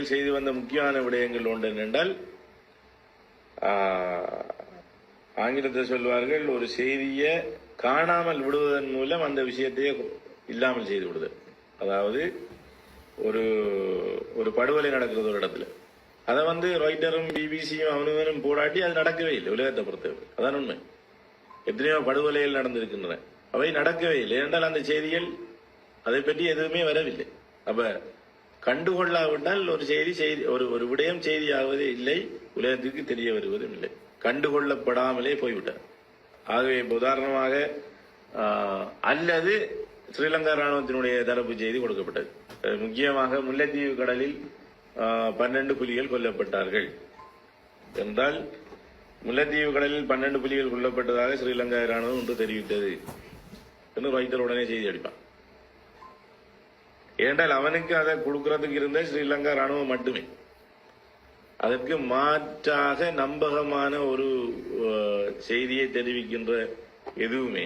ஊடகங்கள் செய்து வந்த முக்கியமான விடயங்கள் ஒன்று என்னென்றால், ஆங்கிலத்தில் சொல்வார்கள், ஒரு செய்தியை காணாமல் விடுவதன் மூலம் அந்த விஷயத்தையே இல்லாமல் செய்து விடுதல். அதாவது ஒரு ஒரு படுகொலை நடக்கிறது ஒரு இடத்துல, அதை ராய்ட்டரும் பிபிசியும் அவனும் போராட்டி அது நடக்கவே இல்லை உலகத்தை பொறுத்தவரை. அதான் உண்மை. எத்தனையோ படுகொலைகள் நடந்திருக்கின்றன, அவை நடக்கவே இல்லை. ஏனென்றால் அந்த செய்திகள் அதை பற்றி எதுவுமே வரவில்லை. அப்ப கண்டுகொள்ளாவிட்டால் ஒரு செய்தி ஒரு விடயம் செய்தியாவதே இல்லை, உலகத்திற்கு தெரிய வருவதும் இல்லை. கண்டுகொள்ளப்படாமலே போய்விட்டார். ஆகவே உதாரணமாக அல்லது ஸ்ரீலங்கா ராணுவத்தினுடைய தரப்பு செய்தி கொடுக்கப்பட்டது. முக்கியமாக முல்லைத்தீவு கடலில் 12 புலிகள் கொல்லப்பட்டார்கள் என்றால், முல்லைத்தீவு கடலில் 12 புலிகள் கொல்லப்பட்டதாக ஸ்ரீலங்கா ராணுவம் ஒன்று தெரிவித்தது என்று ரைட்டர் உடனே செய்தி அடிப்பான். ஏனென்றால் அவனுக்கு அதை கொடுக்கறதுக்கு இருந்த ஸ்ரீலங்கா ராணுவம் மட்டுமே. அதற்கு மாற்றாக நம்பகமான ஒரு செய்தியை தெரிவிக்கின்ற எதுவுமே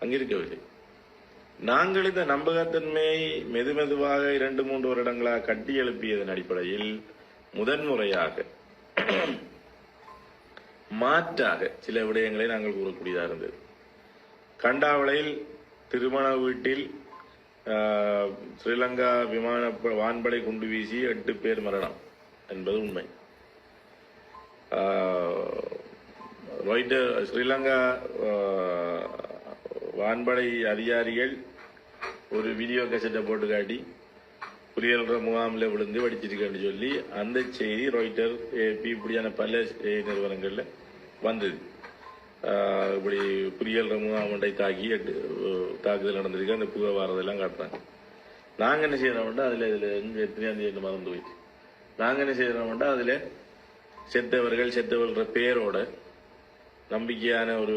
அங்கிருக்கவில்லை. நாங்கள் இந்த நம்பகத்தன்மையை மெதுமெதுவாக 2-3 வருடங்களாக கட்டி எழுப்பியதன் அடிப்படையில் முதன்முறையாக மாற்றாக சில விடயங்களை நாங்கள் கூறக்கூடியதாக இருந்தது. கண்டாவளையில் திருமண வீட்டில் ஸ்ரீலங்கா வான்படை குண்டு வீசி 8 பேர் மரணம் என்பது உண்மை. ஸ்ரீலங்கா வான்படை அதிகாரிகள் ஒரு வீடியோ கேசட்டை போட்டு காட்டி புலிகள் முகாமில் விழுந்து வடிச்சிருக்கேன்னு சொல்லி அந்த செய்தி ராய்ட்டர், ஏபி இப்படியான பல நிறுவனங்கள்ல வந்தது. இப்படி புலிகள் முகாமண்டை தாக்கி தாக்குதல் நடந்திருக்கு, அந்த புகை வாரதெல்லாம் காட்டுறாங்க. நாங்க என்ன செய்யறோம்னா அதுல எத்தனையாம் தேதி மறந்து போயிட்டு நாங்க என்ன செய்யறோம்னா அதுல செத்தவர்கள் பேரோட நம்பிக்கையான ஒரு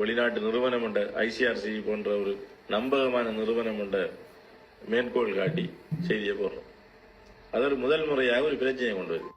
வெளிநாட்டு நிறுவனம் உண்ட ஐசிஆர்சி போன்ற ஒரு நம்பகமான நிறுவனம் உண்ட மேற்கோள் காட்டி செய்தியை போடுறோம். அது ஒரு முதல் முறையாக ஒரு பிரச்சனையை கொண்டு வருது.